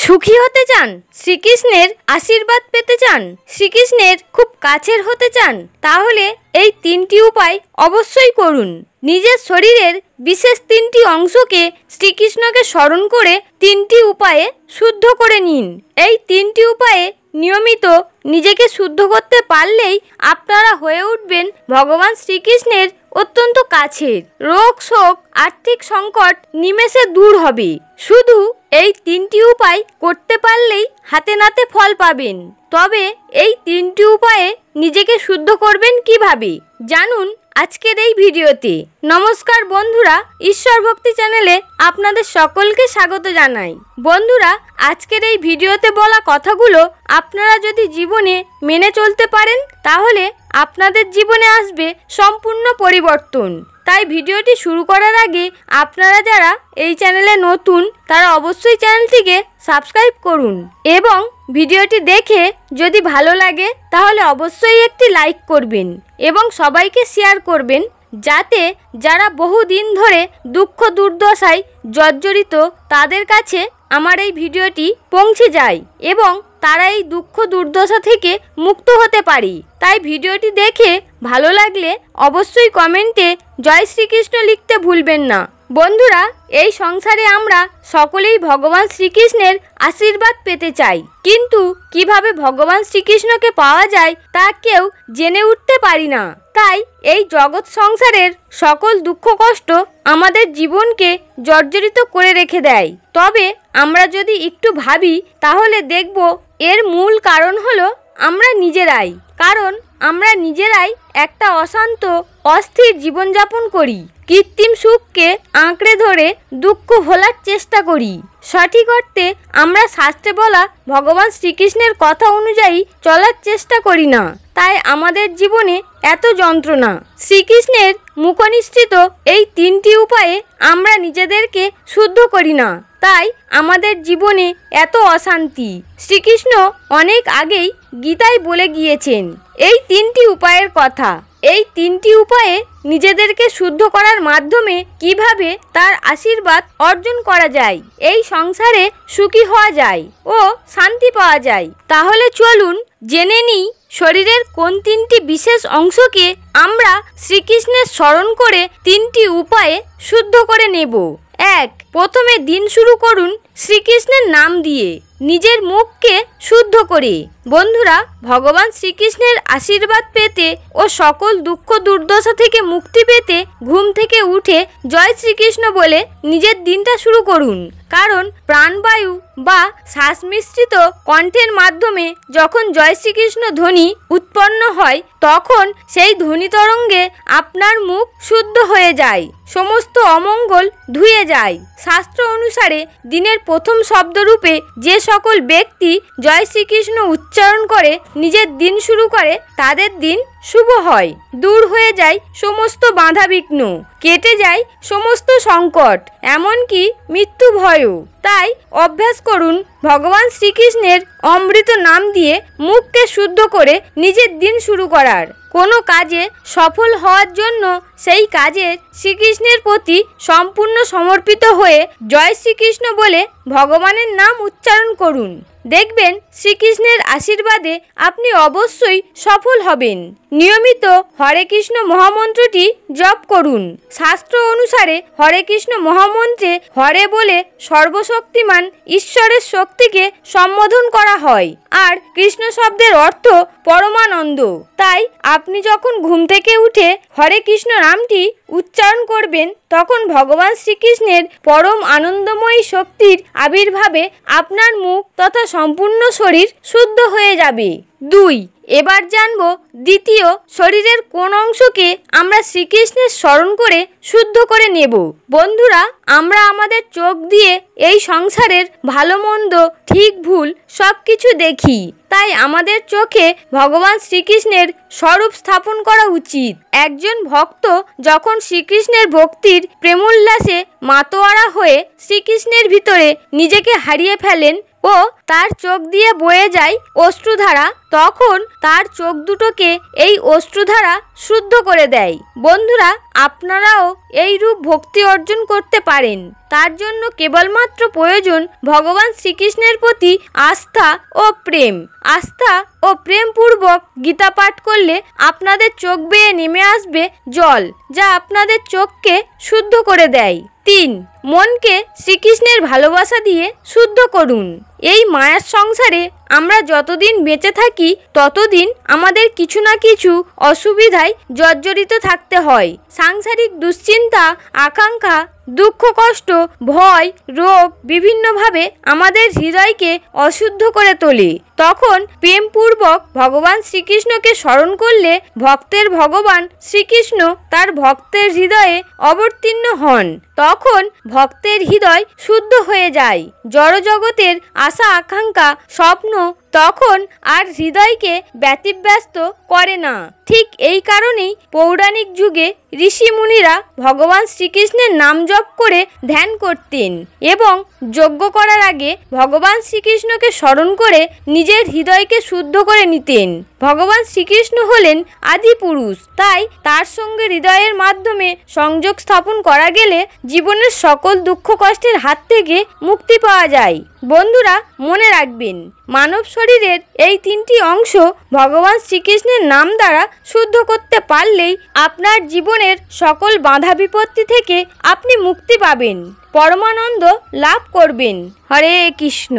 সুখী হতে চান, শ্রীকৃষ্ণের আশীর্বাদ পেতে চান, শ্রীকৃষ্ণের খুব কাছের হতে চান, তাহলে এই 3টি উপায় অবশ্যই করুন। নিজের শরীরের বিশেষ 3টি অংশকে শ্রীকৃষ্ণকে স্মরণ করে 3টি উপায়ে শুদ্ধ করে নিন। এই 3টি উপায়ে নিয়মিত নিজেকে শুদ্ধ করতে পারলেই আপনারা হয়ে উঠবেন ভগবান শ্রীকৃষ্ণের অত্যন্ত কাছের। রোগ শোক আর্থিক সংকট নিমেষে দূর হবে। শুধু এই 3টি উপায় করতে পারলেই হাতে নাতে ফল পাবেন। তবে এই 3টি উপায়ে নিজেকে শুদ্ধ করবেন কিভাবে জানুন আজকের এই ভিডিওতে। নমস্কার বন্ধুরা, ঈশ্বর ভক্তি চ্যানেলে আপনাদের সকলকে স্বাগত জানাই। বন্ধুরা, আজকের এই ভিডিওতে বলা কথাগুলো আপনারা যদি জীবনে মেনে চলতে পারেন তাহলে আপনাদের জীবনে আসবে সম্পূর্ণ পরিবর্তন। তাই ভিডিওটি শুরু করার আগে আপনারা যারা এই চ্যানেলে নতুন তারা অবশ্যই চ্যানেলটিকে সাবস্ক্রাইব করুন এবং ভিডিওটি দেখে যদি ভালো লাগে তাহলে অবশ্যই একটি লাইক করবেন এবং সবাইকে শেয়ার করবেন, যাতে যারা বহুদিন ধরে দুঃখ দুর্দশায় জর্জরিত তাদের কাছে আমার এই ভিডিওটি পৌঁছে যায় এবং তারা এই দুঃখ দুর্দশা থেকে মুক্ত হতে পারে। তাই ভিডিওটি দেখে ভালো লাগলে অবশ্যই কমেন্টে জয় শ্রীকৃষ্ণ লিখতে ভুলবেন না। বন্ধুরা, এই সংসারে আমরা সকলেই ভগবান শ্রীকৃষ্ণের আশীর্বাদ পেতে চাই, কিন্তু কিভাবে ভগবান শ্রীকৃষ্ণকে পাওয়া যায় তা কেউ জেনে উঠতে পারি না। তাই এই জগৎ সংসারের সকল দুঃখ কষ্ট আমাদের জীবনকে জর্জরিত করে রেখে দেয়। তবে আমরা যদি একটু ভাবি তাহলে দেখব এর মূল কারণ হলো আমরা নিজেরাই। কারণ আমরা নিজেরাই একটা অশান্ত অস্থির জীবনযাপন করি, কৃত্রিম সুখকে আঁকড়ে ধরে দুঃখ ভোলার চেষ্টা করি। সঠিক অর্থে আমরা শাস্ত্রে বলা ভগবান শ্রীকৃষ্ণের কথা অনুযায়ী চলার চেষ্টা করি না, তাই আমাদের জীবনে এত যন্ত্রণা। শ্রীকৃষ্ণের মুখনিসৃত এই 3টি উপায়ে আমরা নিজেদেরকে শুদ্ধ করি না, তাই আমাদের জীবনে এত অশান্তি। শ্রীকৃষ্ণ অনেক আগেই গীতায় বলে গিয়েছেন এই 3টি উপায়ের কথা। এই 3টি উপায়ে নিজেদেরকে শুদ্ধ করার মাধ্যমে কিভাবে তার আশীর্বাদ অর্জন করা যায়, এই সংসারে সুখী হওয়া যায় ও শান্তি পাওয়া যায়। তাহলে চলুন জেনে নিই শরীরের কোন 3টি বিশেষ অংশকে আমরা শ্রীকৃষ্ণের স্মরণ করে 3টি উপায়ে শুদ্ধ করে নেব। 1. প্রথমে দিন শুরু করুন শ্রীকৃষ্ণের নাম দিয়ে, নিজের মুখকে শুদ্ধ করে। বন্ধুরা, ভগবান শ্রীকৃষ্ণের আশীর্বাদ পেতে ও সকল দুঃখ দুর্দশা থেকে মুক্তি পেতে ঘুম থেকে উঠে জয় শ্রীকৃষ্ণ বলে নিজের দিনটা শুরু করুন। কারণ প্রাণবায়ু বা শ্বাস মিশ্রিত কণ্ঠের মাধ্যমে যখন জয় শ্রীকৃষ্ণ ধ্বনি উৎপন্ন হয় তখন সেই ধ্বনি তরঙ্গে আপনার মুখ শুদ্ধ হয়ে যায়, সমস্ত অমঙ্গল ধুয়ে যায়। শাস্ত্র অনুসারে দিনের প্রথম শব্দরূপে যে সকল ব্যক্তি জয় শ্রীকৃষ্ণ উচ্চারণ করে নিজের দিন শুরু করে তাদের দিন শুভ হয়, দূর হয়ে যায় সমস্ত বাধাবিঘ্ন, কেটে যায় সমস্ত সংকট, এমনকি মৃত্যু ভয়ও। তাই অভ্যাস করুন ভগবান শ্রীকৃষ্ণের অমৃত নাম দিয়ে মুখকে শুদ্ধ করে নিজের দিন শুরু করার। কোনো কাজে সফল হওয়ার জন্য সেই কাজের শ্রীকৃষ্ণের প্রতি সম্পূর্ণ সমর্পিত হয়ে জয় শ্রীকৃষ্ণ বলে ভগবানের নাম উচ্চারণ করুন। দেখবেন শ্রীকৃষ্ণের আশীর্বাদে আপনি অবশ্যই সফল হবেন। নিয়মিত হরে কৃষ্ণ মহামন্ত্রটি জপ করুন। শাস্ত্র অনুসারে হরে কৃষ্ণ মহামন্ত্রে হরে বলে সর্বশক্তিমান ঈশ্বরের শক্তিকে সম্বোধন করা হয়, আর কৃষ্ণ শব্দের অর্থ পরমানন্দ। তাই আপনি যখন ঘুম থেকে উঠে হরে কৃষ্ণ নামটি উচ্চারণ করবেন তখন ভগবান শ্রীকৃষ্ণের পরম আনন্দময়ী শক্তির আবির্ভাবে আপনার মুখ তথা সম্পূর্ণ শরীর শুদ্ধ হয়ে যাবে। 2. এবার জানব দ্বিতীয় শরীরের কোন অংশকে আমরা শ্রীকৃষ্ণের স্মরণ করে শুদ্ধ করে নেব। বন্ধুরা, আমরা আমাদের চোখ দিয়ে এই সংসারের ভালো মন্দ ঠিক ভুল সব কিছু দেখি, তাই আমাদের চোখে ভগবান শ্রীকৃষ্ণের স্বরূপ স্থাপন করা উচিত। একজন ভক্ত যখন শ্রীকৃষ্ণের ভক্তির প্রেমোল্লাসে মাতোয়ারা হয়ে শ্রীকৃষ্ণের ভিতরে নিজেকে হারিয়ে ফেলেন ও তার চোখ দিয়ে বয়ে যায় অশ্রুধারা, তখন তার চোখ দুটোকে এই অশ্রুধারা শুদ্ধ করে দেয়। বন্ধুরা, আপনারাও এই রূপ ভক্তি অর্জন করতে পারেন। তার জন্য কেবলমাত্র প্রয়োজন ভগবান শ্রীকৃষ্ণের প্রতি আস্থা ও প্রেম। আস্থা ও প্রেমপূর্বক গীতা পাঠ করলে আপনাদের চোখ বেয়ে নেমে আসবে জল, যা আপনাদের চোখকে শুদ্ধ করে দেয়। 3. মনকে শ্রীকৃষ্ণের ভালোবাসা দিয়ে শুদ্ধ করুন। এই মায়ার সংসারে আমরা যতদিন বেঁচে থাকি ততদিন আমাদের কিছু না কিছু অসুবিধায় জর্জরিত থাকতে হয়। সাংসারিক দুশ্চিন্তা, আকাঙ্ক্ষা, দুঃখ, কষ্ট, ভয়, রোগ বিভিন্নভাবে আমাদের হৃদয়কে অশুদ্ধ করে তোলে। তখন প্রেমপূর্বক ভগবান শ্রীকৃষ্ণকে স্মরণ করলে ভক্তের ভগবান শ্রীকৃষ্ণ তার ভক্তের হৃদয়ে অবতীর্ণ হন। তখন ভক্তের হৃদয় শুদ্ধ হয়ে যায়। জড়জগতের আশা, আকাঙ্ক্ষা, স্বপ্ন তখন আর হৃদয়কে ব্যতিব্যস্ত করে না। ঠিক এই কারণেই পৌরাণিক যুগে ঋষি মুনিরা ভগবান শ্রীকৃষ্ণের নাম জপ করে ধ্যান করতেন এবং যজ্ঞ করার আগে ভগবান শ্রীকৃষ্ণকে স্মরণ করে নিজের হৃদয়কে শুদ্ধ করে নিতেন। ভগবান শ্রীকৃষ্ণ হলেন আদি পুরুষ, তাই তার সঙ্গে হৃদয়ের মাধ্যমে সংযোগ স্থাপন করা গেলে জীবনের সকল দুঃখ কষ্টের হাত থেকে মুক্তি পাওয়া যায়। বন্ধুরা, মনে রাখবেন, মানব শরীরের এই 3টি অংশ ভগবান শ্রীকৃষ্ণের নাম দ্বারা শুদ্ধ করতে পারলেই আপনার জীবনের সকল বাধা বিপত্তি থেকে আপনি মুক্তি পাবেন, পরমানন্দ লাভ করবেন। হরে কৃষ্ণ।